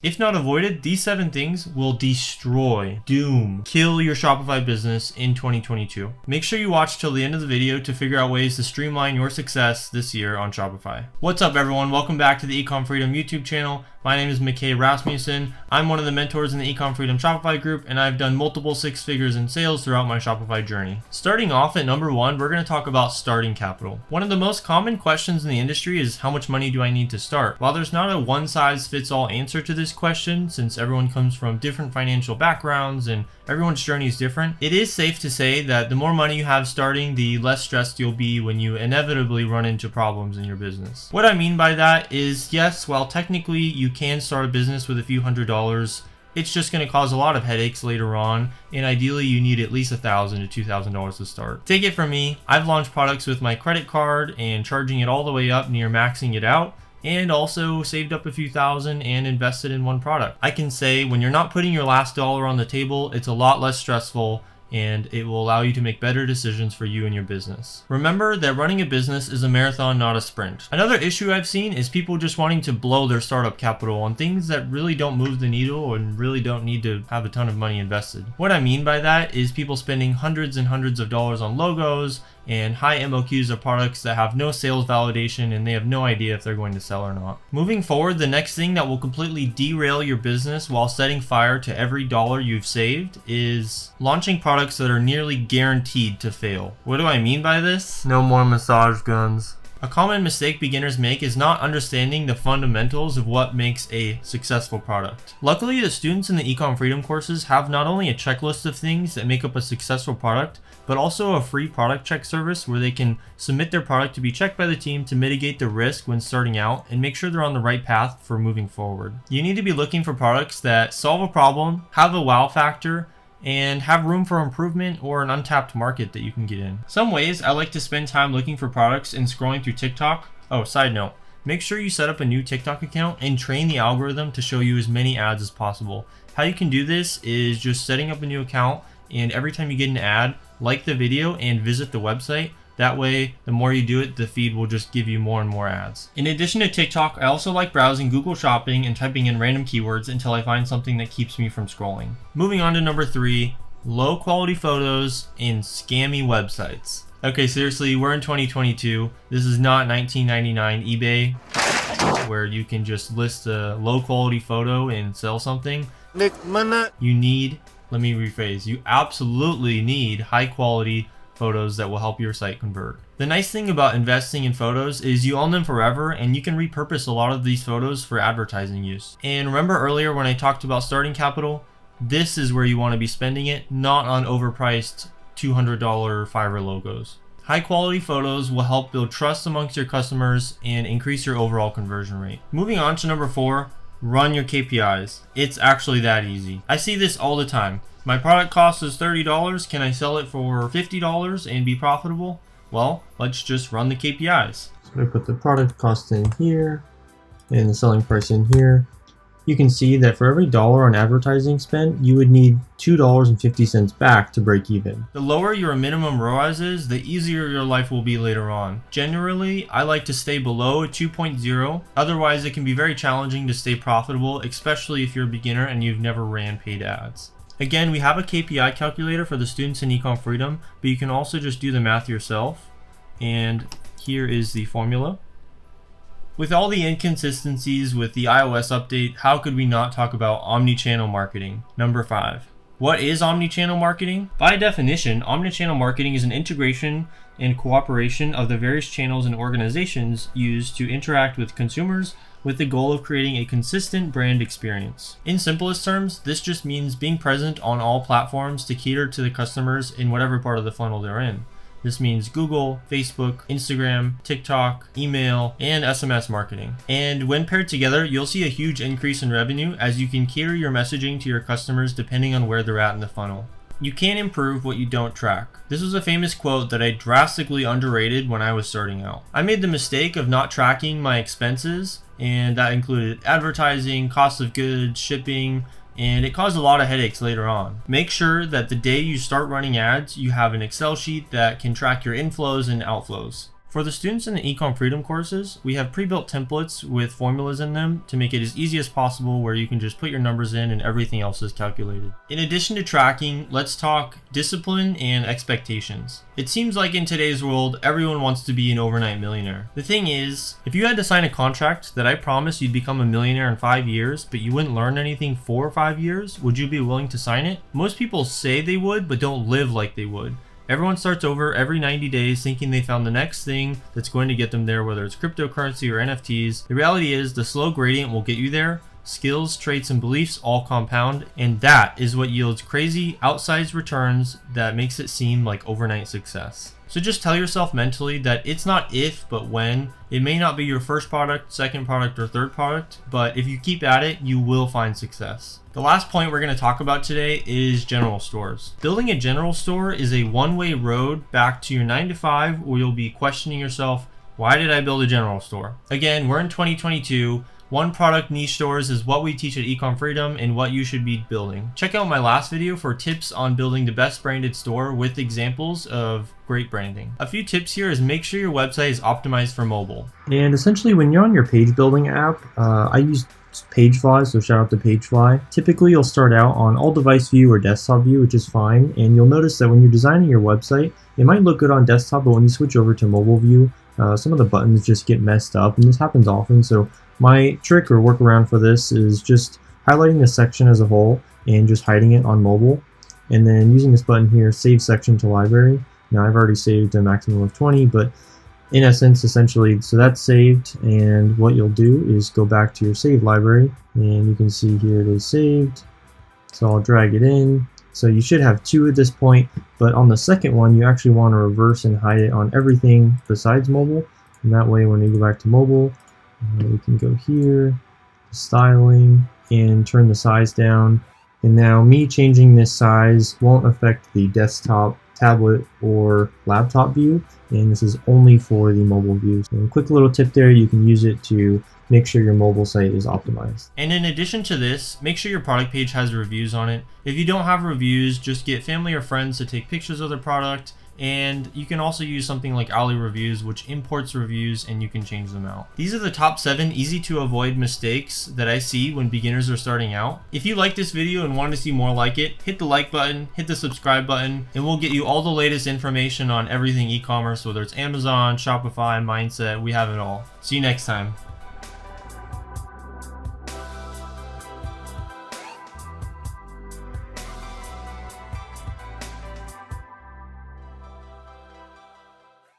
If not avoided, these 7 things will destroy, doom, kill your Shopify business in 2022. Make sure you watch till the end of the video to figure out ways to streamline your success this year on Shopify. What's up everyone? Welcome back to the Ecom Freedom YouTube channel. My name is McCay Rasmussen. I'm one of the mentors in the Ecom Freedom Shopify group, and I've done multiple 6 figures in sales throughout my Shopify journey. Starting off at number 1, we're going to talk about starting capital. One of the most common questions in the industry is how much money do I need to start? While there's not a one-size-fits-all answer to this question, since everyone comes from different financial backgrounds and everyone's journey is different, it is safe to say that the more money you have starting, the less stressed you'll be when you inevitably run into problems in your business. What I mean by that is, yes, while technically you can start a business with a few $100s, it's just going to cause a lot of headaches later on, and ideally you need at least $1,000 to $2,000 to start. Take it from me, I've launched products with my credit card and charging it all the way up near maxing it out, and also saved up a few thousand and invested in one product. I can say when you're not putting your last dollar on the table, it's a lot less stressful and it will allow you to make better decisions for you and your business. Remember that running a business is a marathon, not a sprint. Another issue I've seen is people just wanting to blow their startup capital on things that really don't move the needle and really don't need to have a ton of money invested. What I mean by that is people spending hundreds and hundreds of dollars on logos and high MOQs of products that have no sales validation and they have no idea if they're going to sell or not. Moving forward, the next thing that will completely derail your business while setting fire to every dollar you've saved is launching products that are nearly guaranteed to fail. What do I mean by this? No more massage guns. A common mistake beginners make is not understanding the fundamentals of what makes a successful product. Luckily, the students in the Ecom Freedom courses have not only a checklist of things that make up a successful product, but also a free product check service where they can submit their product to be checked by the team to mitigate the risk when starting out and make sure they're on the right path for moving forward. You need to be looking for products that solve a problem, have a wow factor, and have room for improvement or an untapped market that you can get in. Some ways I like to spend time looking for products and scrolling through TikTok. Oh, side note, make sure you set up a new TikTok account and train the algorithm to show you as many ads as possible. How you can do this is just setting up a new account, and every time you get an ad, like the video and visit the website. That way, the more you do it, the feed will just give you more and more ads. In addition to TikTok, I also like browsing Google Shopping and typing in random keywords until I find something that keeps me from scrolling. Moving on to number 3, low quality photos and scammy websites. Okay, seriously, we're in 2022. This is not 1999 eBay, where you can just list a low quality photo and sell something. You need, let me rephrase, you absolutely need high quality photos that will help your site convert. The nice thing about investing in photos is you own them forever and you can repurpose a lot of these photos for advertising use. And remember earlier when I talked about starting capital, this is where you want to be spending it, not on overpriced $200 Fiverr logos. High quality photos will help build trust amongst your customers and increase your overall conversion rate. Moving on to number 4, run your KPIs. It's actually that easy. I see this all the time. My product cost is $30, can I sell it for $50 and be profitable? Well, let's just run the KPIs. So I put the product cost in here and the selling price in here. You can see that for every dollar on advertising spent, you would need $2.50 back to break even. The lower your minimum ROAS is, the easier your life will be later on. Generally, I like to stay below a 2.0, otherwise it can be very challenging to stay profitable, especially if you're a beginner and you've never ran paid ads. Again, we have a KPI calculator for the students in Ecom Freedom, but you can also just do the math yourself. And here is the formula. With all the inconsistencies with the iOS update, how could we not talk about omnichannel marketing? Number 5. What is omnichannel marketing? By definition, omnichannel marketing is an integration and cooperation of the various channels and organizations used to interact with consumers with the goal of creating a consistent brand experience. In simplest terms, this just means being present on all platforms to cater to the customers in whatever part of the funnel they're in. This means Google, Facebook, Instagram, TikTok, email, and SMS marketing. And when paired together, you'll see a huge increase in revenue as you can cater your messaging to your customers depending on where they're at in the funnel. You can't improve what you don't track. This was a famous quote that I drastically underrated when I was starting out. I made the mistake of not tracking my expenses, and that included advertising, cost of goods, shipping, and it caused a lot of headaches later on. Make sure that the day you start running ads, you have an Excel sheet that can track your inflows and outflows. For the students in the Ecom Freedom courses, we have pre-built templates with formulas in them to make it as easy as possible, where you can just put your numbers in and everything else is calculated. In addition to tracking, let's talk discipline and expectations. It seems like in today's world, everyone wants to be an overnight millionaire. The thing is, if you had to sign a contract that I promised you'd become a millionaire in 5 years, but you wouldn't learn anything for 5 years, would you be willing to sign it? Most people say they would, but don't live like they would. Everyone starts over every 90 days thinking they found the next thing that's going to get them there, whether it's cryptocurrency or NFTs. The reality is the slow gradient will get you there. Skills, traits, and beliefs all compound, and that is what yields crazy outsized returns that makes it seem like overnight success. So just tell yourself mentally that it's not if, but when. It may not be your first product, second product, or third product, but if you keep at it, you will find success. The last point we're going to talk about today is general stores. Building a general store is a one-way road back to your 9 to 5, where you'll be questioning yourself, why did I build a general store? Again, we're in 2022. One product niche stores is what we teach at Ecom Freedom and what you should be building. Check out my last video for tips on building the best branded store with examples of great branding. A few tips here is make sure your website is optimized for mobile. And essentially when you're on your page building app, I use Pagefly, so shout out to Pagefly. Typically you'll start out on all device view or desktop view, which is fine. And you'll notice that when you're designing your website, it might look good on desktop, but when you switch over to mobile view, some of the buttons just get messed up, and this happens often. So my trick or workaround for this is just highlighting the section as a whole and just hiding it on mobile, and then using this button here, save section to library. Now I've already saved a maximum of 20, but in essence, essentially, so that's saved, and what you'll do is go back to your save library, and you can see here it is saved. So I'll drag it in. So you should have 2 at this point, but on the second one, you actually want to reverse and hide it on everything besides mobile, and that way when you go back to mobile, we can go here, styling, and turn the size down. And now me changing this size won't affect the desktop, tablet, or laptop view, and this is only for the mobile view. So a quick little tip there, you can use it to make sure your mobile site is optimized. And in addition to this, make sure your product page has reviews on it. If you don't have reviews, just get family or friends to take pictures of their product. And you can also use something like Ali Reviews, which imports reviews and you can change them out. These are the top 7 easy to avoid mistakes that I see when beginners are starting out. If you like this video and want to see more like it, hit the like button, hit the subscribe button, and we'll get you all the latest information on everything e-commerce, whether it's Amazon, Shopify, Mindset, we have it all. See you next time.